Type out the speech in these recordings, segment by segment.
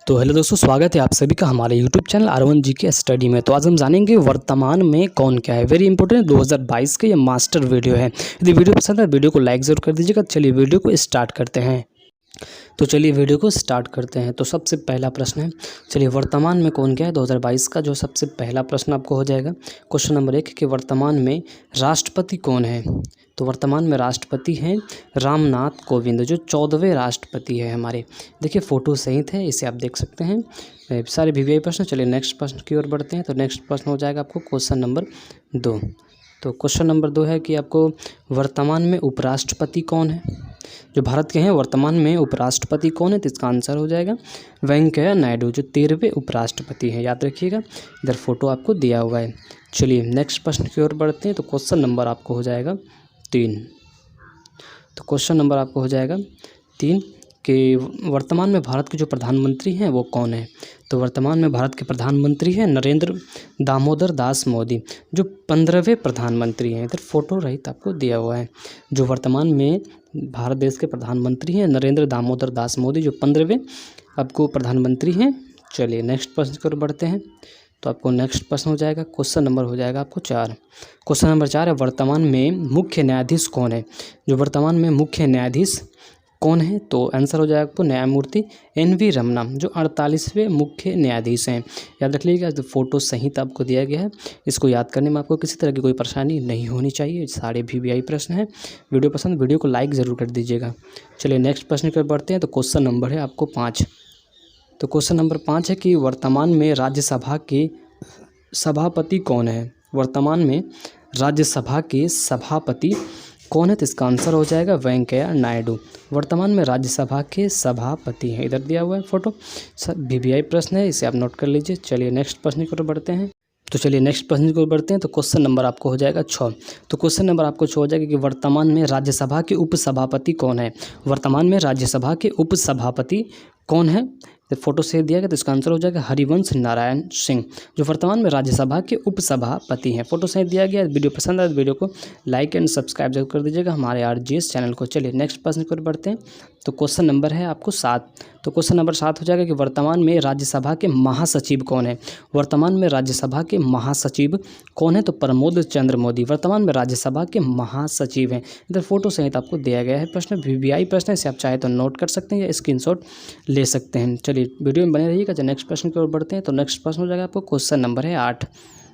तो हेलो दोस्तों, स्वागत है आप सभी का हमारे YouTube channel R1 GK study में। तो आज हम जानेंगे वर्तमान में कौन क्या है। वेरी इंपॉर्टेंट 2022 का ये मास्टर वीडियो है। यदि वीडियो पसंद है वीडियो को लाइक ज़रूर कर दीजिएगा। चलिए वीडियो को स्टार्ट करते हैं। तो सबसे पहला प्रश्न है, चलिए वर्तमान में कौन क्या है 2022 का जो सबसे पहला प्रश्न आपको हो जाएगा। क्वेश्चन नंबर 1 कि वर्तमान में राष्ट्रपति कौन है। तो वर्तमान में राष्ट्रपति हैं रामनाथ कोविंद, जो 14वें राष्ट्रपति है हमारे। देखिए फ़ोटो सहित है, इसे आप देख सकते हैं। सारे VVI प्रश्न। चलिए नेक्स्ट प्रश्न की ओर बढ़ते हैं। तो नेक्स्ट प्रश्न हो जाएगा आपको क्वेश्चन नंबर 2। तो क्वेश्चन नंबर 2 है कि आपको वर्तमान में उपराष्ट्रपति कौन है। जो भारत के हैं वर्तमान में उपराष्ट्रपति कौन है, तो इसका आंसर हो जाएगा वेंकैया नायडू, जो 13वें उपराष्ट्रपति हैं। याद रखिएगा, इधर फोटो आपको दिया हुआ है। चलिए नेक्स्ट प्रश्न की ओर बढ़ते हैं। तो क्वेश्चन नंबर आपको हो जाएगा 3। तो क्वेश्चन नंबर आपको हो जाएगा 3 कि वर्तमान में भारत के जो प्रधानमंत्री हैं वो कौन है। तो वर्तमान में भारत के प्रधानमंत्री हैं नरेंद्र दामोदर दास मोदी, जो 15वें प्रधानमंत्री हैं। इधर फोटो रहित आपको दिया हुआ है। जो वर्तमान में भारत देश के प्रधानमंत्री हैं नरेंद्र दामोदर दास मोदी, जो 15वें आपको प्रधानमंत्री हैं। चलिए नेक्स्ट प्रश्न की ओर बढ़ते हैं। तो आपको नेक्स्ट प्रश्न हो जाएगा, क्वेश्चन नंबर हो जाएगा आपको 4। क्वेश्चन नंबर 4 है वर्तमान में मुख्य न्यायाधीश कौन है। जो वर्तमान में मुख्य न्यायाधीश कौन है, तो आंसर हो जाएगा आपको न्यायमूर्ति NV रमन्ना, जो 48वें मुख्य न्यायाधीश हैं। याद रख लीजिएगा, जो फोटो सहित आपको दिया गया है। इसको याद करने में आपको किसी तरह की कोई परेशानी नहीं होनी चाहिए। सारे VVI प्रश्न हैं। वीडियो को लाइक ज़रूर कर दीजिएगा। चलिए नेक्स्ट प्रश्न की ओर बढ़ते हैं। तो क्वेश्चन नंबर है आपको 5। तो क्वेश्चन नंबर 5 है कि वर्तमान में राज्यसभा के सभापति कौन है। वर्तमान में राज्यसभा के सभापति कौन है, तो इसका आंसर हो जाएगा वेंकैया नायडू। वर्तमान में राज्यसभा के सभापति हैं। इधर दिया हुआ है फोटो। सब VVI प्रश्न है, इसे आप नोट कर लीजिए। चलिए नेक्स्ट प्रश्न की ओर बढ़ते हैं। तो क्वेश्चन नंबर आपको हो जाएगा 6। तो क्वेश्चन नंबर आपको 6 हो जाएगा कि वर्तमान में राज्यसभा के उपसभापति कौन है। वर्तमान में राज्यसभा के उपसभापति कौन है, तो फोटो से दिया गया, तो इसका आंसर हो जाएगा हरिवंश नारायण सिंह, जो वर्तमान में राज्यसभा के उपसभापति हैं। फोटो से दिया गया। वीडियो पसंद आए तो वीडियो को लाइक एंड सब्सक्राइब जरूर कर दीजिएगा हमारे RGS चैनल को। चलिए नेक्स्ट प्रश्न की ओर बढ़ते हैं। तो क्वेश्चन नंबर है आपको 7। तो क्वेश्चन नंबर 7 हो जाएगा कि वर्तमान में राज्यसभा के महासचिव कौन है। वर्तमान में राज्यसभा के महासचिव कौन है, तो प्रमोद चंद्र मोदी वर्तमान में राज्यसभा के महासचिव हैं। इधर फोटो सहित आपको दिया गया है। प्रश्न VVI प्रश्न है, इसे आप चाहे तो नोट कर सकते हैं या स्क्रीनशॉट ले सकते हैं। चलिए वीडियो में बने रहिएगा। नेक्स्ट प्रश्न की ओर बढ़ते हैं। तो नेक्स्ट प्रश्न हो जाएगा आपको क्वेश्चन नंबर है 8।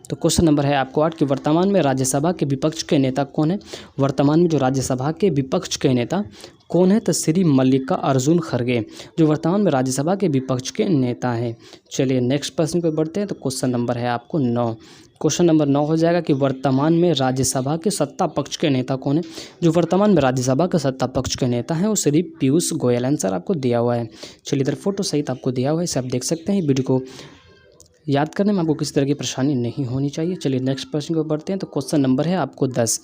तो क्वेश्चन नंबर है आपको 8 कि वर्तमान में राज्यसभा के विपक्ष के नेता कौन है। वर्तमान में जो राज्यसभा के विपक्ष के नेता कौन है, तो श्री मल्लिकार्जुन खड़गे, जो वर्तमान में राज्यसभा के विपक्ष के नेता हैं। चलिए नेक्स्ट प्रश्न पर बढ़ते हैं। तो क्वेश्चन नंबर है आपको 9। क्वेश्चन नंबर 9 हो जाएगा कि वर्तमान में राज्यसभा के सत्ता पक्ष के नेता कौन है। जो वर्तमान में राज्यसभा के सत्ता पक्ष के नेता हैं वो श्री पीयूष गोयल। आंसर आपको दिया हुआ है। चलिए इधर फोटो सहित आपको दिया हुआ है, इसे आप देख सकते हैं। वीडियो को याद करने में आपको किसी तरह की परेशानी नहीं होनी चाहिए। चलिए नेक्स्ट प्रश्न को बढ़ते हैं। तो क्वेश्चन नंबर है आपको 10।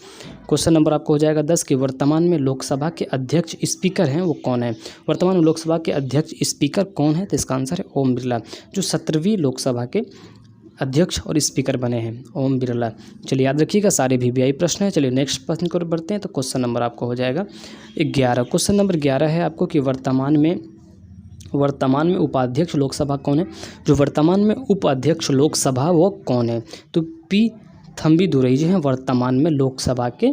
क्वेश्चन नंबर आपको हो जाएगा 10 कि वर्तमान में लोकसभा के अध्यक्ष स्पीकर हैं वो कौन है। वर्तमान में लोकसभा के अध्यक्ष स्पीकर कौन है, तो इसका आंसर है ओम बिरला, जो 17वीं लोकसभा के अध्यक्ष और स्पीकर बने हैं, ओम बिरला। चलिए याद रखिएगा, सारे VVI प्रश्न हैं। चलिए नेक्स्ट प्रश्न की ओर बढ़ते हैं। तो क्वेश्चन नंबर आपको हो जाएगा 11। क्वेश्चन नंबर 11 है आपको कि वर्तमान में उपाध्यक्ष लोकसभा कौन है। जो वर्तमान में उपाध्यक्ष लोकसभा वो कौन है, तो P थम्बीदुरई जी हैं वर्तमान में लोकसभा के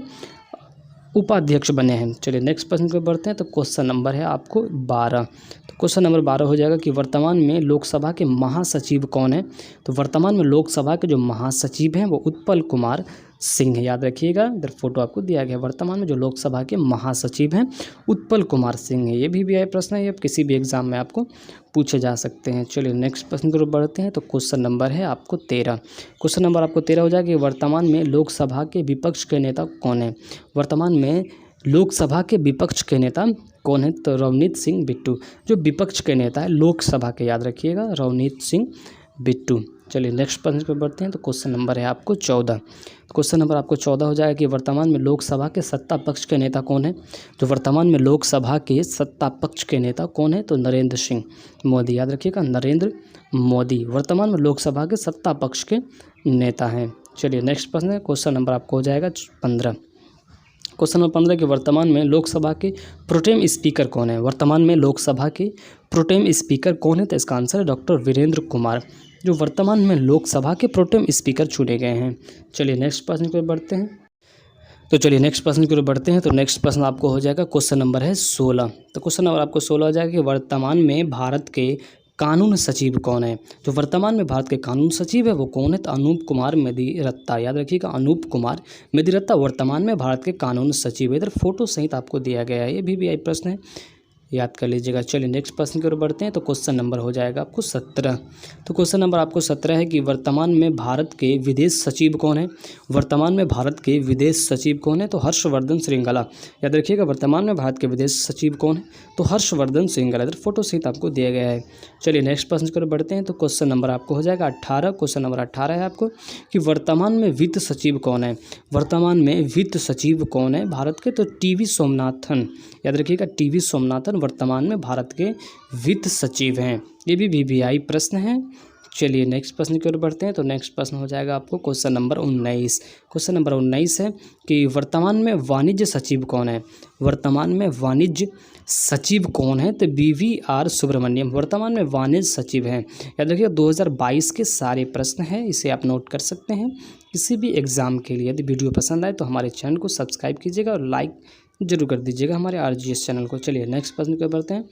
उपाध्यक्ष बने हैं। चलिए नेक्स्ट प्रश्न पर बढ़ते हैं। तो क्वेश्चन नंबर है आपको 12। तो क्वेश्चन नंबर 12 हो जाएगा कि वर्तमान में लोकसभा के महासचिव कौन है। तो वर्तमान में लोकसभा के जो महासचिव हैं वो उत्पल कुमार सिंह है। याद रखिएगा, इधर फोटो आपको दिया गया है। वर्तमान में जो लोकसभा के महासचिव हैं उत्पल कुमार सिंह है। ये VVI प्रश्न है, ये किसी भी एग्जाम में आपको पूछे जा सकते हैं। चलिए नेक्स्ट प्रश्न की ओर बढ़ते हैं। तो क्वेश्चन नंबर है आपको 13। क्वेश्चन नंबर आपको 13 हो जाएगा कि वर्तमान में लोकसभा के विपक्ष के नेता कौन है। वर्तमान में लोकसभा के विपक्ष के नेता कौन है, तो रवनीत सिंह बिट्टू, जो विपक्ष के नेता है लोकसभा के। याद रखिएगा, रवनीत सिंह बिट्टू। चलिए नेक्स्ट प्रश्न पर बढ़ते हैं। तो क्वेश्चन नंबर है आपको 14। क्वेश्चन नंबर आपको 14 हो जाएगा कि वर्तमान में लोकसभा के सत्ता पक्ष के नेता कौन है। जो वर्तमान में लोकसभा के सत्ता पक्ष के नेता कौन है, तो नरेंद्र सिंह मोदी। याद रखिएगा, नरेंद्र मोदी वर्तमान में लोकसभा के सत्ता पक्ष के नेता हैं। चलिए नेक्स्ट प्रश्न है, क्वेश्चन नंबर आपको हो जाएगा 15। क्वेश्चन नंबर 15 कि वर्तमान में लोकसभा के प्रोटेम स्पीकर कौन है? वर्तमान में लोकसभा के प्रोटेम स्पीकर कौन है? तो इसका आंसर है डॉक्टर वीरेंद्र कुमार, जो वर्तमान में लोकसभा के प्रोटेम स्पीकर चुने गए हैं। चलिए नेक्स्ट प्रश्न की ओर बढ़ते हैं। तो नेक्स्ट प्रश्न आपको हो जाएगा, क्वेश्चन नंबर है 16। तो क्वेश्चन नंबर आपको 16 हो जाएगा कि वर्तमान में भारत के कानून सचिव कौन है? जो वर्तमान में भारत के कानून सचिव है वो कौन है? तो अनूप कुमार मेदिरत्ता, याद रखिएगा अनूप कुमार मेदिरत्ता वर्तमान में भारत के कानून सचिव है। इधर फोटो सहित आपको दिया गया है, ये भी प्रश्न है, याद कर लीजिएगा। चलिए नेक्स्ट प्रश्न की ओर बढ़ते हैं। तो क्वेश्चन नंबर हो जाएगा आपको 17। तो क्वेश्चन नंबर आपको 17 है कि वर्तमान में भारत के विदेश सचिव कौन है? वर्तमान में भारत के विदेश सचिव कौन है? तो हर्षवर्धन श्रृंगला, याद रखिएगा वर्तमान में भारत के विदेश सचिव कौन है? तो हर्षवर्धन श्रृंगला, इधर फोटो सहित आपको दिया गया है। चलिए नेक्स्ट प्रश्न की ओर बढ़ते हैं। तो क्वेश्चन नंबर आपको हो जाएगा 18। क्वेश्चन नंबर 18 है आपको कि वर्तमान में वित्त सचिव कौन है? वर्तमान में वित्त सचिव कौन है भारत के? तो टीवी सोमनाथन, याद रखिएगा टीवी सोमनाथन वर्तमान में भारत के वित्त सचिव हैं। ये भी VVI प्रश्न है। चलिए नेक्स्ट प्रश्न की ओर बढ़ते हैं। तो नेक्स्ट प्रश्न हो जाएगा आपको क्वेश्चन नंबर 19। क्वेश्चन नंबर 19 है कि वर्तमान में वाणिज्य सचिव कौन है? वर्तमान में वाणिज्य सचिव कौन है? तो BVR सुब्रमण्यम वर्तमान में वाणिज्य सचिव हैं। याद रखिए 2022 के सारे प्रश्न हैं, इसे आप नोट कर सकते हैं किसी भी एग्ज़ाम के लिए। यदि वीडियो पसंद आए तो हमारे चैनल को सब्सक्राइब कीजिएगा और लाइक जरूर कर दीजिएगा हमारे RGS चैनल को। चलिए नेक्स्ट प्रश्न की ओर बढ़ते हैं।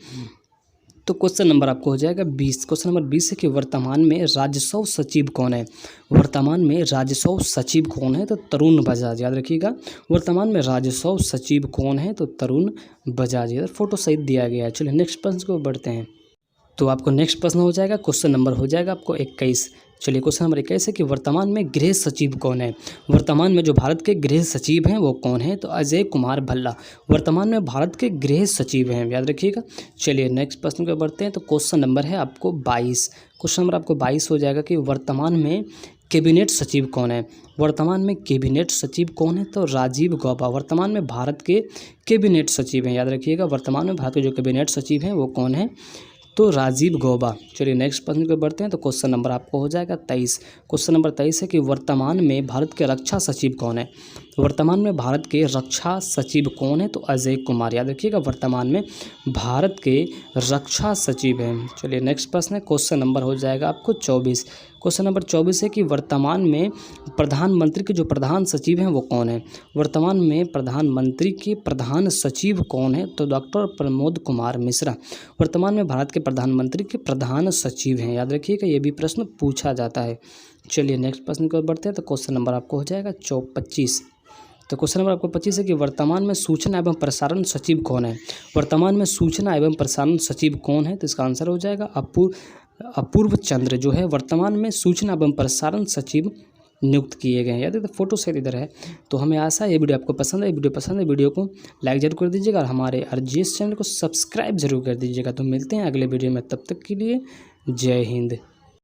तो क्वेश्चन नंबर आपको हो जाएगा 20। क्वेश्चन नंबर 20 है कि वर्तमान में राजस्व सचिव कौन है? वर्तमान में राजस्व सचिव कौन है? तो तरुण बजाज, याद रखिएगा वर्तमान में राजस्व सचिव कौन है? तो तरुण बजाज, इधर फोटो सहित दिया गया है। चलिए नेक्स्ट प्रश्न को बढ़ते हैं। तो आपको नेक्स्ट प्रश्न हो जाएगा, क्वेश्चन नंबर हो जाएगा आपको 21। चलिए क्वेश्चन नंबर 21 है कि वर्तमान में गृह सचिव कौन है? वर्तमान में जो भारत के गृह सचिव हैं वो कौन है? तो अजय कुमार भल्ला वर्तमान में भारत के गृह सचिव हैं, याद रखिएगा। चलिए नेक्स्ट प्रश्न को बढ़ते हैं। तो क्वेश्चन नंबर है आपको 22। क्वेश्चन नंबर आपको 22 हो जाएगा कि वर्तमान में कैबिनेट सचिव कौन है? वर्तमान में कैबिनेट सचिव कौन है? तो राजीव गौबा वर्तमान में भारत के कैबिनेट सचिव हैं, याद रखिएगा वर्तमान में भारत के जो कैबिनेट सचिव हैं वो कौन है? तो राजीव गौबा। चलिए नेक्स्ट प्रश्न पे बढ़ते हैं। तो क्वेश्चन नंबर आपको हो जाएगा 23। क्वेश्चन नंबर 23 है कि वर्तमान में भारत के रक्षा सचिव कौन है? वर्तमान में भारत के रक्षा सचिव कौन है? तो अजय कुमार, याद रखिएगा वर्तमान में भारत के रक्षा सचिव हैं। चलिए नेक्स्ट प्रश्न है, क्वेश्चन नंबर हो जाएगा आपको 24। क्वेश्चन नंबर 24 है कि वर्तमान में प्रधानमंत्री के जो प्रधान सचिव हैं वो कौन है? वर्तमान में प्रधानमंत्री के प्रधान सचिव कौन है? तो डॉक्टर प्रमोद कुमार मिश्रा वर्तमान में भारत के प्रधानमंत्री के प्रधान सचिव हैं, याद रखिएगा ये भी प्रश्न पूछा जाता है। चलिए नेक्स्ट प्रश्न की ओर बढ़ते हैं। तो क्वेश्चन नंबर आपको हो जाएगा 25। तो क्वेश्चन नंबर आपको 25 है कि वर्तमान में सूचना एवं प्रसारण सचिव कौन है? वर्तमान में सूचना एवं प्रसारण सचिव कौन है? तो इसका आंसर हो जाएगा अपूर्व चंद्र, जो है वर्तमान में सूचना एवं प्रसारण सचिव नियुक्त किए गए हैं। याद है तो फोटो से इधर है। तो हमें आशा है ये वीडियो आपको पसंद है। वीडियो को लाइक जरूर कर दीजिएगा और हमारे RGS चैनल को सब्सक्राइब जरूर कर दीजिएगा। तो मिलते हैं अगले वीडियो में, तब तक के लिए जय हिंद।